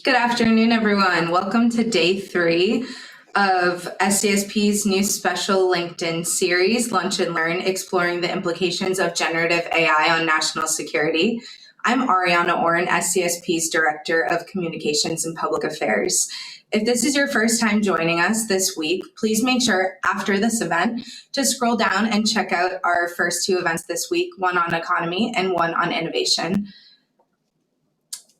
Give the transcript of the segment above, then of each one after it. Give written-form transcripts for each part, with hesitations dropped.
Good afternoon, everyone. Welcome to day 3 of SCSP's new special LinkedIn series, Lunch and Learn, exploring the implications of generative AI on national security. I'm Ariana Oren, SCSP's Director of Communications and Public Affairs. If this is your first time joining us this week, please make sure after this event to scroll down and check out our first 2 events this week, one on economy and one on innovation.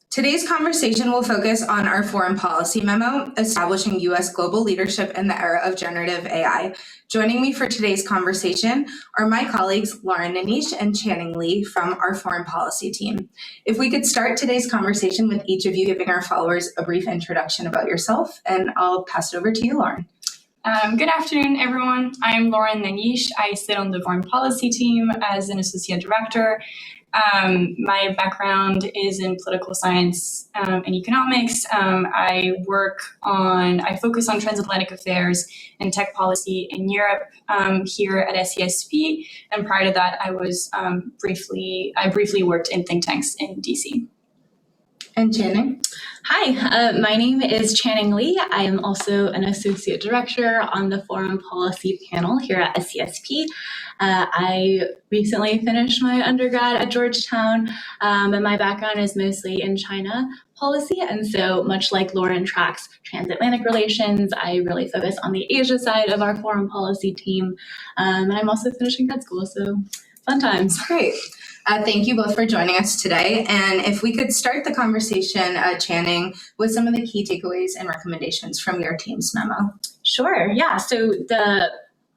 Today's conversation will focus on our foreign policy memo, Establishing U.S. Global Leadership in the Era of Generative AI. Joining me for today's conversation are my colleagues Lauren Nanish and Channing Lee from our foreign policy team. If we could start today's conversation with each of you giving our followers a brief introduction about yourself, and I'll pass it over to you, Lauren. Good afternoon, everyone. I'm Lauren Nanish. I sit on the foreign policy team as an associate director. My background is in political science and economics. I focus on transatlantic affairs and tech policy in Europe here at SCSP. And prior to that, I briefly worked in think tanks in DC. And Channing? Hi, my name is Channing Lee. I am also an associate director on the foreign policy panel here at SCSP. I recently finished my undergrad at Georgetown, and my background is mostly in China policy. And so much like Lauren tracks transatlantic relations, I really focus on the Asia side of our foreign policy team. And I'm also finishing grad school, so fun times. Great. Thank you both for joining us today. And if we could start the conversation, Channing, with some of the key takeaways and recommendations from your team's memo. Sure, yeah. So the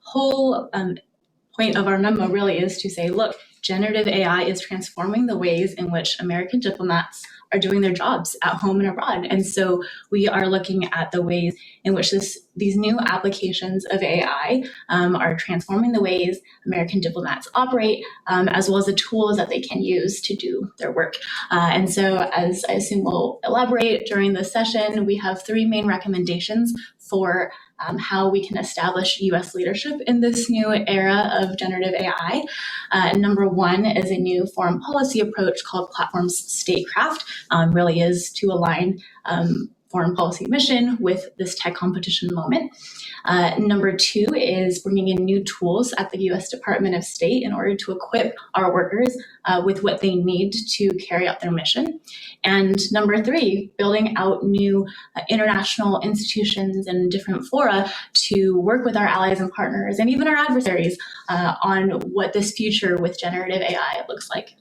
whole point of our memo really is to say, look, generative AI is transforming the ways in which American diplomats are doing their jobs at home and abroad. And so we are looking at the ways in which these new applications of AI are transforming the ways American diplomats operate, as well as the tools that they can use to do their work. And so, as I assume we'll elaborate during this session, we have 3 main recommendations for how we can establish U.S. leadership in this new era of generative AI. Number 1 is a new foreign policy approach called Platforms Statecraft. Really is to align foreign policy mission with this tech competition moment. Number 2 is bringing in new tools at the U.S. Department of State in order to equip our workers with what they need to carry out their mission. And number 3, building out new international institutions and different fora to work with our allies and partners and even our adversaries on what this future with generative AI looks like.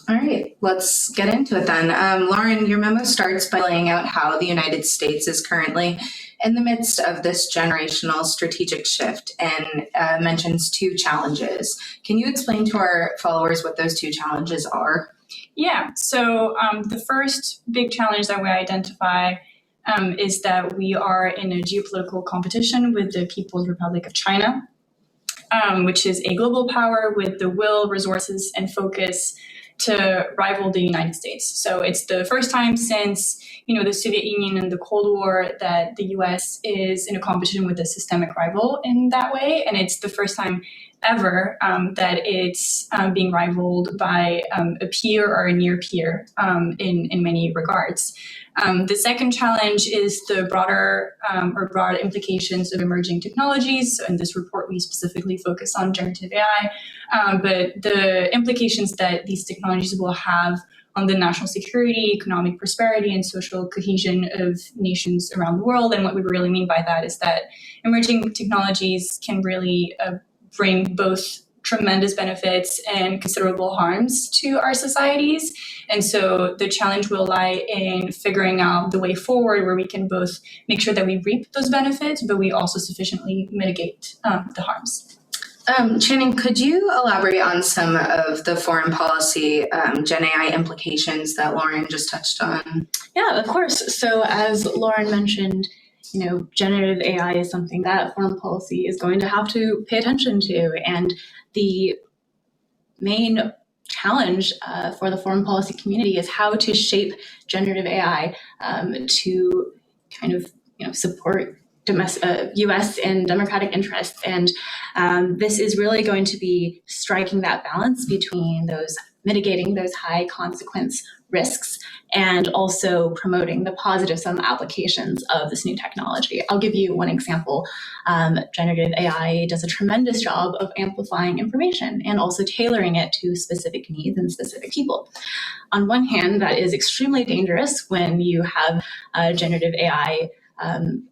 All right, let's get into it then. Lauren, your memo starts by laying out how the United States is currently in the midst of this generational strategic shift and mentions 2 challenges. Can you explain to our followers what those 2 challenges are? Yeah, so the first big challenge that we identify is that we are in a geopolitical competition with the People's Republic of China, which is a global power with the will, resources, and focus to rival the United States. So it's the first time since, the Soviet Union and the Cold War that the US is in a competition with a systemic rival in that way. And it's the first time ever that it's being rivaled by a peer or a near peer in many regards. The second challenge is the broader implications of emerging technologies. So in this report, we specifically focus on generative AI, but the implications that these technologies will have on the national security, economic prosperity, and social cohesion of nations around the world. And what we really mean by that is that emerging technologies can really bring both tremendous benefits and considerable harms to our societies. And so the challenge will lie in figuring out the way forward where we can both make sure that we reap those benefits, but we also sufficiently mitigate the harms. Channing, could you elaborate on some of the foreign policy Gen AI implications that Lauren just touched on? Yeah, of course. So as Lauren mentioned, generative AI is something that foreign policy is going to have to pay attention to. And the main challenge for the foreign policy community is how to shape generative AI to kind of support U.S. and democratic interests. And this is really going to be striking that balance between those mitigating those high consequence risks and also promoting the positive some applications of this new technology. I'll give you one example. Generative AI does a tremendous job of amplifying information and also tailoring it to specific needs and specific people. On one hand, that is extremely dangerous when you have generative AI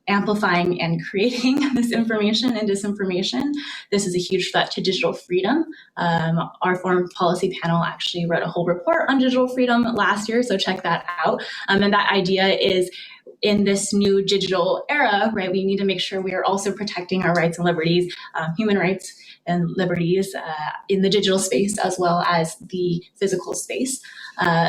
amplifying and creating this information and disinformation. This is a huge threat to digital freedom. Our foreign policy panel actually wrote a whole report on digital freedom last year, so check that out. And that idea is in this new digital era, right, we need to make sure we are also protecting our rights and liberties, human rights and liberties in the digital space as well as the physical space.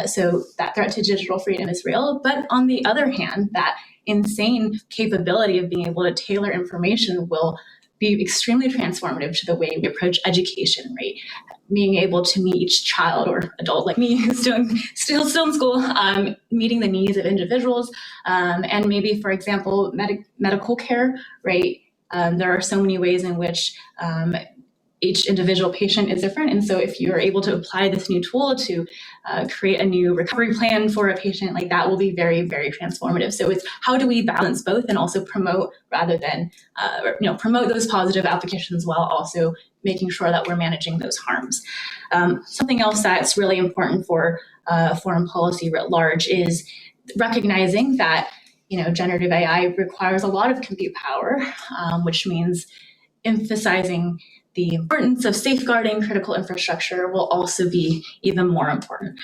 So that threat to digital freedom is real. But on the other hand, that insane capability of being able to tailor information will be extremely transformative to the way we approach education, right? Being able to meet each child or adult like me who's still in school, meeting the needs of individuals, and maybe, for example, medical care, right? There are so many ways in which each individual patient is different. And so if you're able to apply this new tool to create a new recovery plan for a patient, like that will be very, very transformative. So it's how do we balance both and also promote rather than, promote those positive applications while also making sure that we're managing those harms. Something else that's really important for foreign policy writ large is recognizing that, generative AI requires a lot of compute power, which means emphasizing the importance of safeguarding critical infrastructure will also be even more important.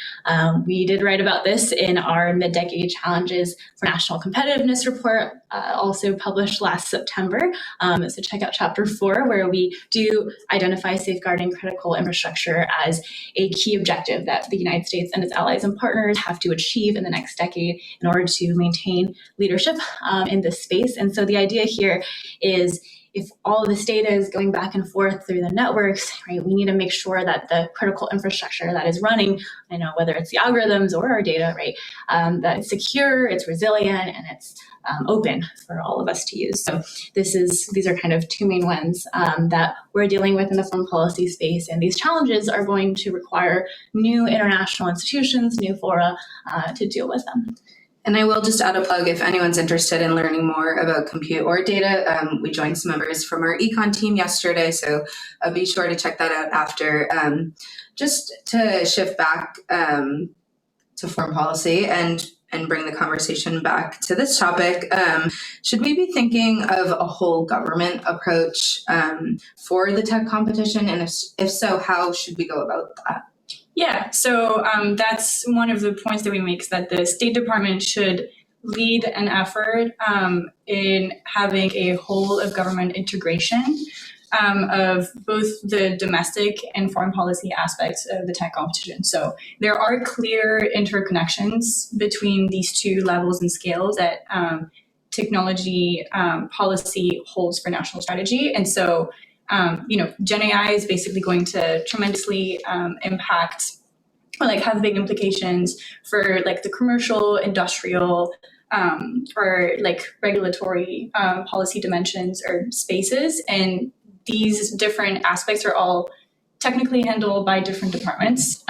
We did write about this in our mid-decade challenges for national competitiveness report, also published last September. So check out chapter 4, where we do identify safeguarding critical infrastructure as a key objective that the United States and its allies and partners have to achieve in the next decade in order to maintain leadership in this space. And so the idea here is if all of this data is going back and forth through the networks, right, we need to make sure that the critical infrastructure that is running, whether it's the algorithms or our data, right, that it's secure, it's resilient, and it's open for all of us to use. So these are kind of two main ones that we're dealing with in the foreign policy space, and these challenges are going to require new international institutions, new fora to deal with them. And I will just add a plug if anyone's interested in learning more about compute or data. We joined some members from our econ team yesterday, so be sure to check that out after. Just to shift back to foreign policy and bring the conversation back to this topic, should we be thinking of a whole government approach for the tech competition? And if so, how should we go about that? Yeah, so that's one of the points that we make, is that the State Department should lead an effort in having a whole of government integration of both the domestic and foreign policy aspects of the tech competition. So there are clear interconnections between these two levels and scales that technology policy holds for national strategy. And so Gen AI is basically going to tremendously impact or have big implications for the commercial, industrial, or regulatory policy dimensions or spaces. And these different aspects are all technically handled by different departments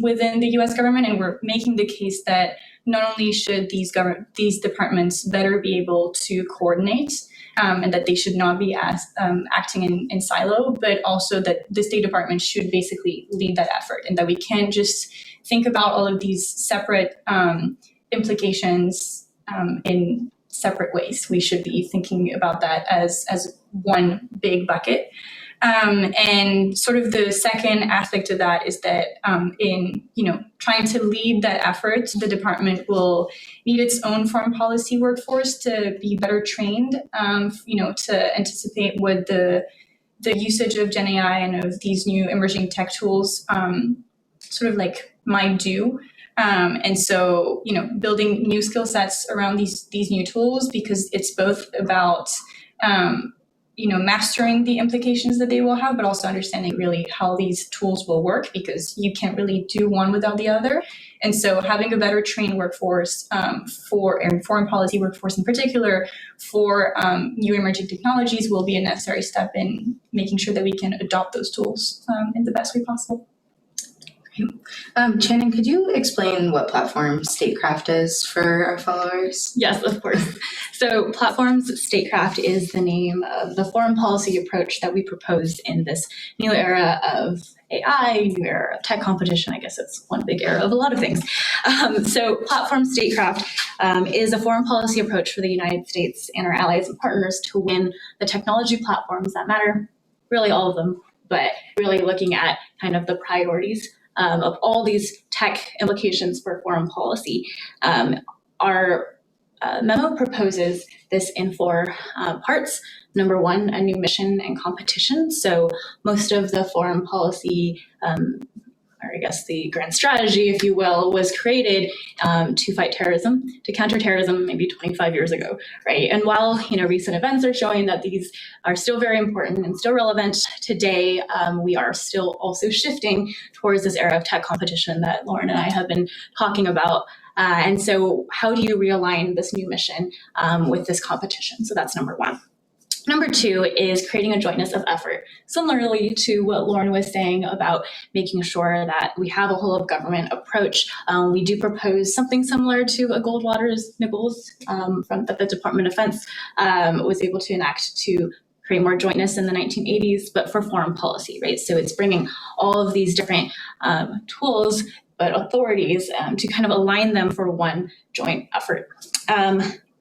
within the U.S. government. And we're making the case that not only should these departments better be able to coordinate, and that they should not be acting in silo, but also that the State Department should basically lead that effort, and that we can't just think about all of these separate implications in separate ways. We should be thinking about that as one big bucket. And sort of the second aspect of that is that in trying to lead that effort, the department will need its own foreign policy workforce to be better trained, to anticipate what the usage of Gen AI and of these new emerging tech tools might do. And so, building new skill sets around these new tools, because it's both about mastering the implications that they will have, but also understanding really how these tools will work, because you can't really do one without the other. And so having a better trained workforce and foreign policy workforce in particular for new emerging technologies will be a necessary step in making sure that we can adopt those tools in the best way possible. Shannon, could you explain what platform Statecraft is for our followers? Yes, of course. So Platforms Statecraft is the name of the foreign policy approach that we proposed in this new era of AI, new era of tech competition. I guess it's one big era of a lot of things. So Platforms Statecraft is a foreign policy approach for the United States and our allies and partners to win the technology platforms that matter, really all of them, but really looking at kind of the priorities of all these tech implications for foreign policy. Our memo proposes this in four parts. Number one, a new mission and competition. So most of the foreign policy, or I guess the grand strategy, if you will, was created to fight terrorism, to counter terrorism maybe 25 years ago, right? And while recent events are showing that these are still very important and still relevant today, we are still also shifting towards this era of tech competition that Lauren and I have been talking about. And so how do you realign this new mission with this competition? So that's number one. Number two is creating a jointness of effort, similarly to what Lauren was saying about making sure that we have a whole of government approach. We do propose something similar to a Goldwaters-Nichols that the Department of Defense was able to enact to create more jointness in the 1980s, but for foreign policy, right? So it's bringing all of these different tools, but authorities to kind of align them for one joint effort.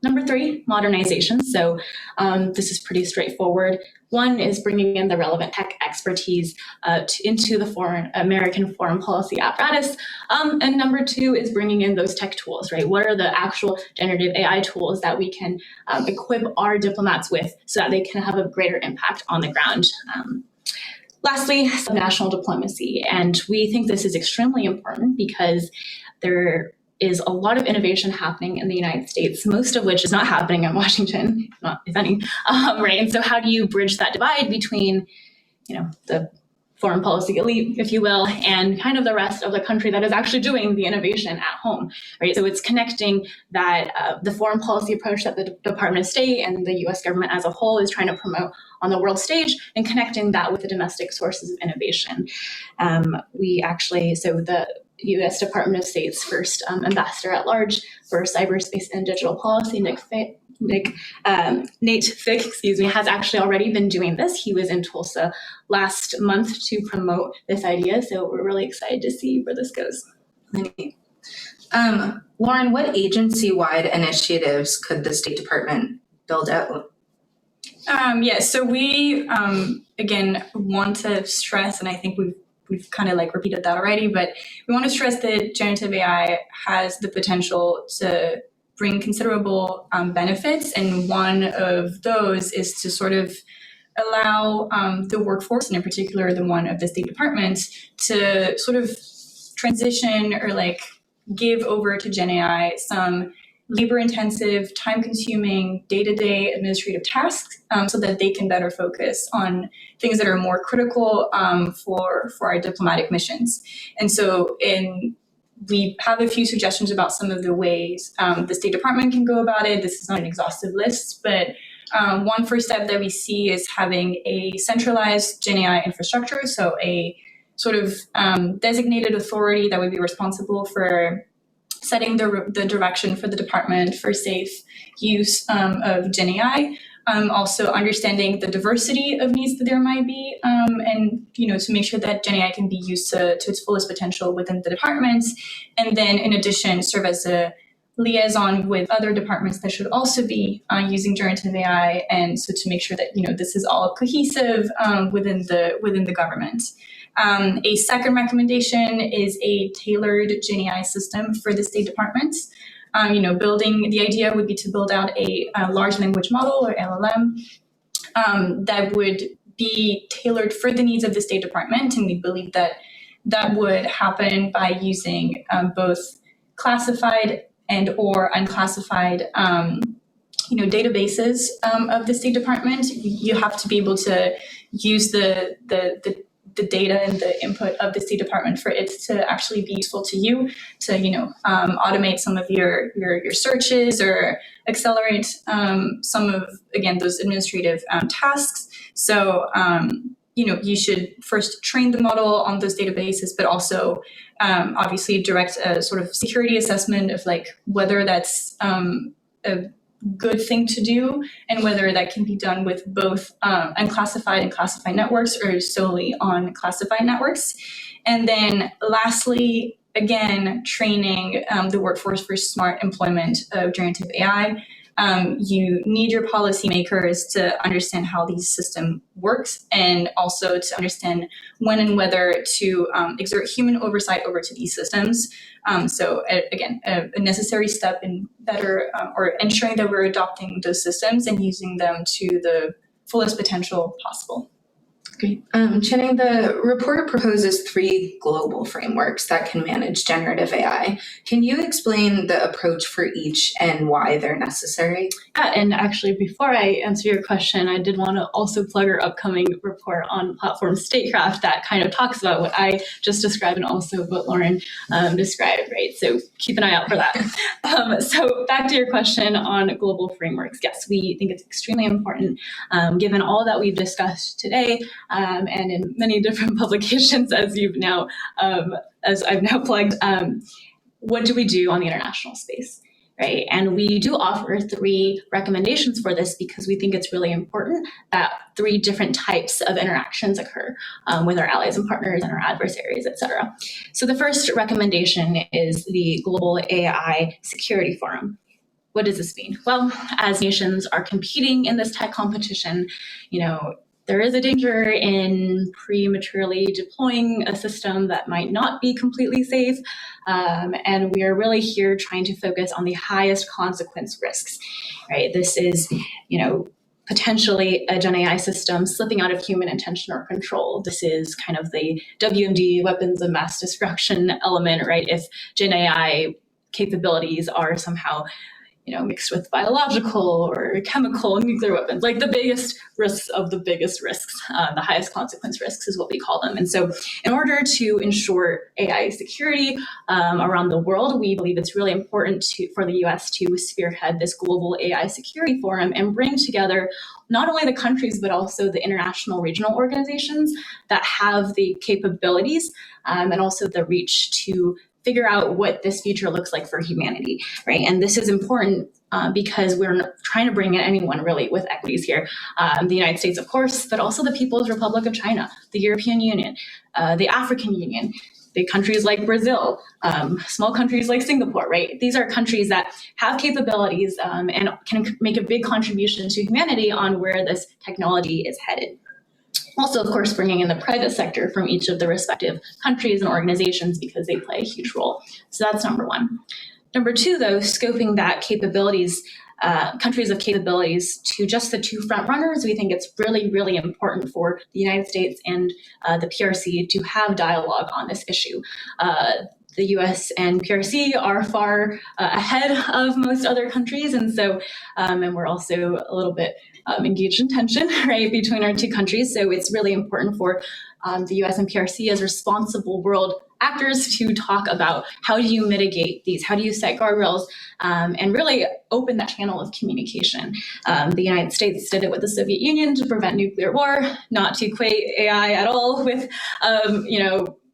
Number three, modernization. So this is pretty straightforward. One is bringing in the relevant tech expertise into the American foreign policy apparatus. And number two is bringing in those tech tools, right? What are the actual generative AI tools that we can equip our diplomats with so that they can have a greater impact on the ground? Lastly, national diplomacy. And we think this is extremely important because there is a lot of innovation happening in the United States, most of which is not happening in Washington, not if any, right? And so how do you bridge that divide between, the foreign policy elite, if you will, and kind of the rest of the country that is actually doing the innovation at home, right? So it's connecting that the foreign policy approach that the Department of State and the US government as a whole is trying to promote on the world stage and connecting that with the domestic sources of innovation. So the U.S. Department of State's first ambassador at large for cyberspace and digital policy, Nate Fick, has actually already been doing this. He was in Tulsa last month to promote this idea, so we're really excited to see where this goes. Lauren, what agency-wide initiatives could the State Department build out? So we, again, want to stress, and I think we've kind of repeated that already, but we want to stress that generative AI has the potential to bring considerable benefits. And one of those is to sort of allow the workforce, and in particular the one of the State Department, to sort of transition or give over to Gen AI some labor-intensive, time-consuming, day-to-day administrative tasks so that they can better focus on things that are more critical for our diplomatic missions. And so we have a few suggestions about some of the ways the State Department can go about it. This is not an exhaustive list, but one first step that we see is having a centralized Gen AI infrastructure, so a sort of designated authority that would be responsible for setting the direction for the department for safe use of Gen AI. Also understanding the diversity of needs that there might be, and to make sure that Gen AI can be used to its fullest potential within the departments, and then in addition serve as a liaison with other departments that should also be using generative AI, and so to make sure that this is all cohesive within the government. A second recommendation is a tailored Gen AI system for the State Department. The idea would be to build out a large language model or LLM that would be tailored for the needs of the State Department. And we believe that that would happen by using both classified and or unclassified databases of the State Department. You have to be able to use the data and the input of the State Department for it to actually be useful to you, to automate some of your searches or accelerate some of, again, those administrative tasks. So you should first train the model on those databases, but also obviously direct a sort of security assessment of like whether that's a good thing to do and whether that can be done with both unclassified and classified networks or solely on classified networks. And then lastly, again, training the workforce for smart employment of generative AI. You need your policymakers to understand how these system works and also to understand when and whether to exert human oversight over to these systems. Again, a necessary step in better or ensuring that we're adopting those systems and using them to the fullest potential possible. Great. Channing, the report proposes 3 global frameworks that can manage generative AI. Can you explain the approach for each and why they're necessary? Yeah, and actually, before I answer your question, I did want to also plug our upcoming report on platform statecraft that kind of talks about what I just described and also what Lauren described, right? So keep an eye out for that. So back to your question on global frameworks. Yes, we think it's extremely important, given all that we've discussed today, and in many different publications, as I've now plugged. What do we do on the international space, right? And we do offer 3 recommendations for this because we think it's really important that 3 different types of interactions occur with our allies and partners and our adversaries, et cetera. So the first recommendation is the Global AI Security Forum. What does this mean? Well, as nations are competing in this tech competition, there is a danger in prematurely deploying a system that might not be completely safe. And we are really here trying to focus on the highest consequence risks, right? This is, potentially a Gen AI system slipping out of human intention or control. This is kind of the WMD, weapons of mass destruction element, right? If Gen AI capabilities are somehow mixed with biological or chemical nuclear weapons, like the biggest risks of the biggest risks, the highest consequence risks is what we call them. And so in order to ensure AI security around the world, we believe it's really important for the US to spearhead this global AI security forum and bring together not only the countries, but also the international regional organizations that have the capabilities and also the reach to figure out what this future looks like for humanity, right? And this is important because we're trying to bring in anyone really with equities here. The United States, of course, but also the People's Republic of China, the European Union, the African Union, big countries like Brazil, small countries like Singapore, right? These are countries that have capabilities and can make a big contribution to humanity on where this technology is headed. Also, of course, bringing in the private sector from each of the respective countries and organizations because they play a huge role. So that's number 1. Number 2, though, scoping that capabilities, countries of capabilities to just the 2 front runners, we think it's really, really important for the United States and the PRC to have dialogue on this issue. The US and PRC are far ahead of most other countries. And so, and we're also a little bit engaged in tension, right, between our 2 countries. So it's really important for the US and PRC as responsible world actors to talk about how do you mitigate these, how do you set guardrails, and really open that channel of communication. The United States did it with the Soviet Union to prevent nuclear war, not to equate AI at all with,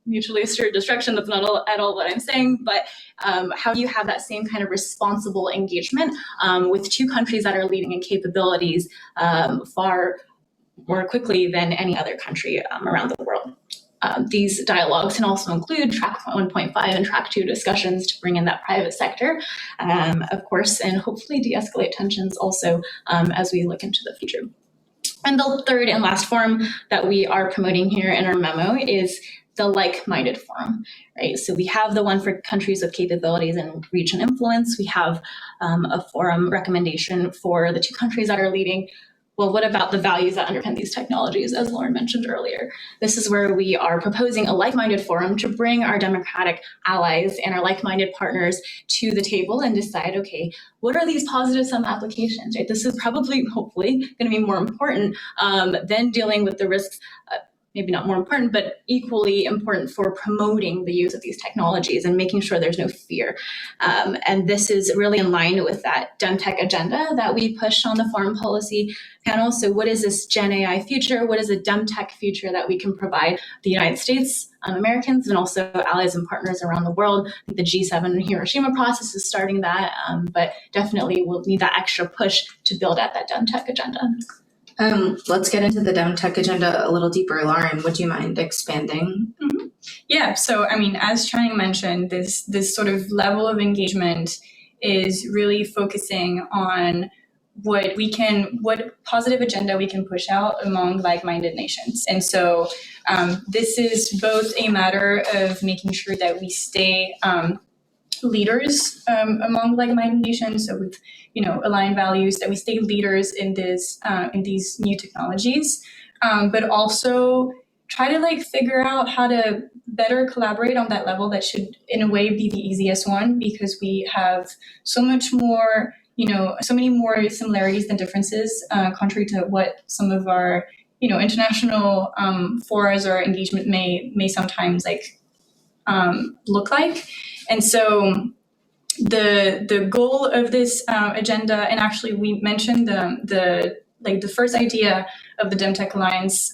mutually assured destruction. That's not at all what I'm saying, but how do you have that same kind of responsible engagement with 2 countries that are leading in capabilities far more quickly than any other country around the world? These dialogues can also include track 1.5 and track 2 discussions to bring in that private sector, of course, and hopefully de-escalate tensions also as we look into the future. And the third and last forum that we are promoting here in our memo is the like-minded forum, right? So we have the one for countries of capabilities and reach and influence. We have a forum recommendation for the 2 countries that are leading. Well, what about the values that underpin these technologies, as Lauren mentioned earlier? This is where we are proposing a like-minded forum to bring our democratic allies and our like-minded partners to the table and decide, okay, what are these positive sum applications, right? This is probably, hopefully, going to be more important than dealing with the risks maybe not more important, but equally important for promoting the use of these technologies and making sure there's no fear. And this is really in line with that DemTech agenda that we pushed on the foreign policy panel. So what is this Gen AI future? What is a DemTech future that we can provide the United States, Americans, and also allies and partners around the world? I think the G7 Hiroshima process is starting that, but definitely we'll need that extra push to build out that DemTech agenda. Let's get into the DemTech agenda a little deeper. Lauren, would you mind expanding? Mm-hmm. Yeah, so I mean, as Channing mentioned, this sort of level of engagement is really focusing on what positive agenda we can push out among like-minded nations. And so this is both a matter of making sure that we stay leaders among like-minded nations, so with aligned values, that we stay leaders in these new technologies, but also try to figure out how to better collaborate on that level that should in a way be the easiest one, because we have so much more, so many more similarities than differences, contrary to what some of our international forums or engagement may sometimes look like. And so the goal of this agenda, and actually we mentioned the first idea of the DemTech Alliance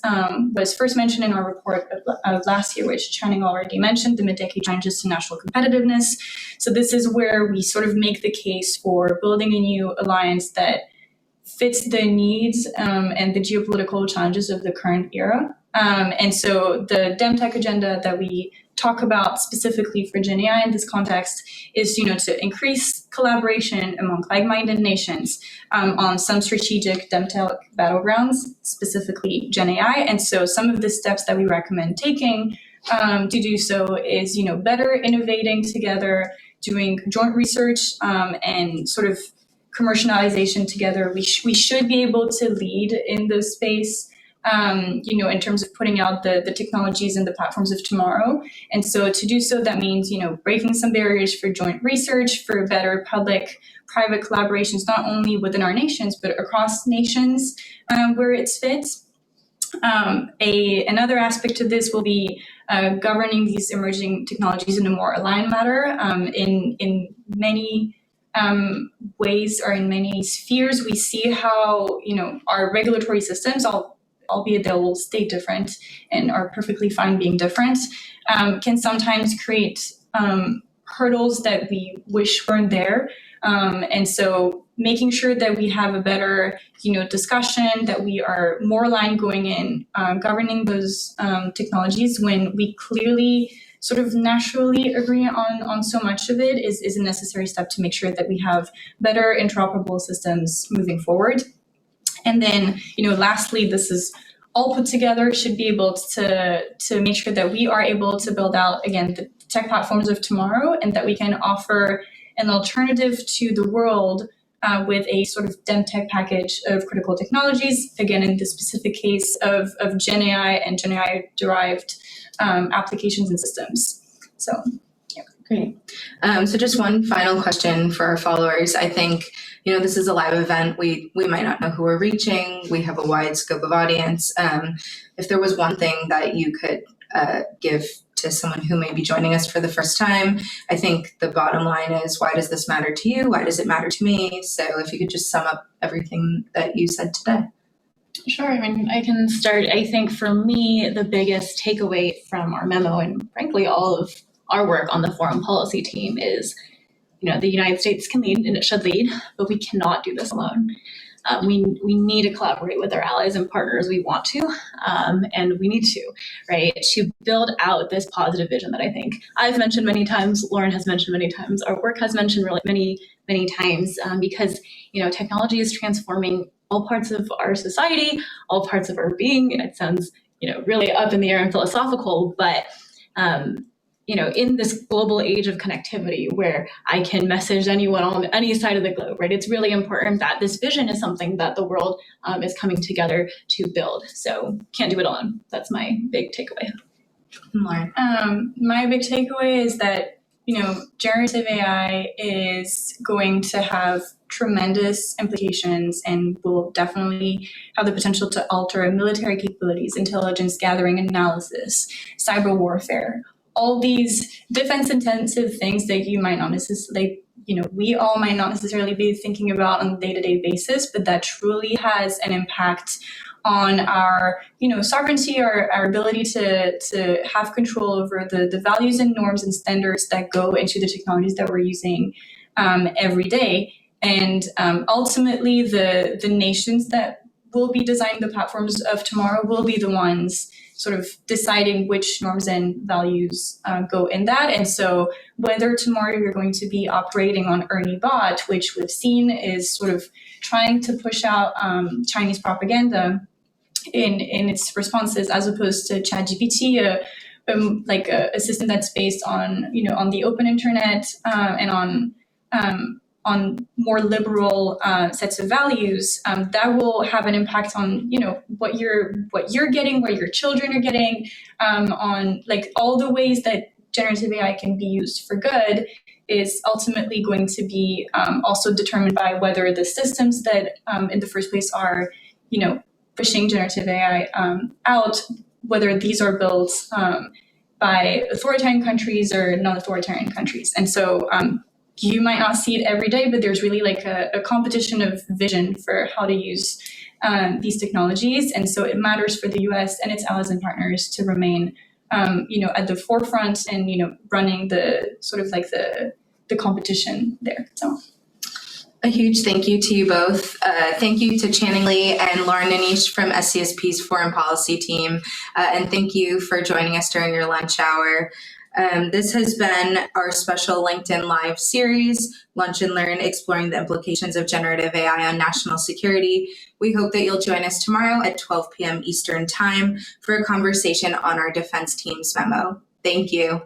was first mentioned in our report of last year, which Channing already mentioned, the Mid-Decade Challenges to National Competitiveness. So this is where we sort of make the case for building a new alliance that fits the needs and the geopolitical challenges of the current era. And so the DemTech agenda that we talk about specifically for Gen AI in this context is, to increase collaboration among like-minded nations on some strategic DemTech battlegrounds, specifically Gen AI. And so some of the steps that we recommend taking to do so is, better innovating together, doing joint research and sort of commercialization together. We should be able to lead in this space, in terms of putting out the technologies and the platforms of tomorrow. And so to do so, that means, breaking some barriers for joint research, for better public-private collaborations, not only within our nations, but across nations where it fits. Another aspect of this will be governing these emerging technologies in a more aligned manner. In many ways or in many spheres, we see how, our regulatory systems, albeit they will stay different and are perfectly fine being different, can sometimes create hurdles that we wish weren't there. And so making sure that we have a better, discussion, that we are more aligned going in, governing those technologies when we clearly sort of naturally agree on so much of it is a necessary step to make sure that we have better interoperable systems moving forward. And then, lastly, this is all put together, should be able to make sure that we are able to build out, again, the tech platforms of tomorrow, and that we can offer an alternative to the world with a sort of DemTech package of critical technologies, again, in the specific case of Gen AI and Gen AI-derived applications and systems. So, yeah. Great. So just one final question for our followers. I think, this is a live event. We might not know who we're reaching. We have a wide scope of audience. If there was one thing that you could give to someone who may be joining us for the first time, I think the bottom line is, why does this matter to you? Why does it matter to me? So if you could just sum up everything that you said today. Sure. I mean, I can start. I think for me, the biggest takeaway from our memo, and frankly, all of our work on the foreign policy team, is, the United States can lead and it should lead, but we cannot do this alone. We need to collaborate with our allies and partners. We want to, and we need to, right, to build out this positive vision that I think I've mentioned many times, Lauren has mentioned many times, our work has mentioned really many, many times, because, technology is transforming all parts of our society, all parts of our being. It sounds, really up in the air and philosophical, but, in this global age of connectivity where I can message anyone on any side of the globe, right? It's really important that this vision is something that the world is coming together to build. So can't do it alone. That's my big takeaway. Lauren. My big takeaway is that generative AI is going to have tremendous implications and will definitely have the potential to alter military capabilities, intelligence gathering, analysis, cyber warfare, all these defense intensive things that you might not necessarily, we all might not necessarily be thinking about on a day-to-day basis, but that truly has an impact on our, sovereignty, our ability to have control over the values and norms and standards that go into the technologies that we're using every day. And ultimately, the nations that will be designing the platforms of tomorrow will be the ones sort of deciding which norms and values go in that. And so whether tomorrow you're going to be operating on Ernie Bot, which we've seen is sort of trying to push out Chinese propaganda in its responses, as opposed to ChatGPT, like a system that's based on on the open internet and on more liberal sets of values, that will have an impact on what you're getting, what your children are getting, on like all the ways that generative AI can be used for good is ultimately going to be also determined by whether the systems that in the first place are pushing generative AI out, whether these are built by authoritarian countries or non-authoritarian countries. And so you might not see it every day, but there's really like a competition of vision for how to use these technologies. And so it matters for the US and its allies and partners to remain at the forefront and running the sort of like the competition there. So a huge thank you to you both. Thank you to Channing Lee and Lauren Anish from SCSP's Foreign Policy team. And thank you for joining us during your lunch hour. This has been our special LinkedIn Live series, Lunch and Learn, exploring the implications of generative AI on national security. We hope that you'll join us tomorrow at 12 p.m. Eastern Time for a conversation on our defense team's memo. Thank you.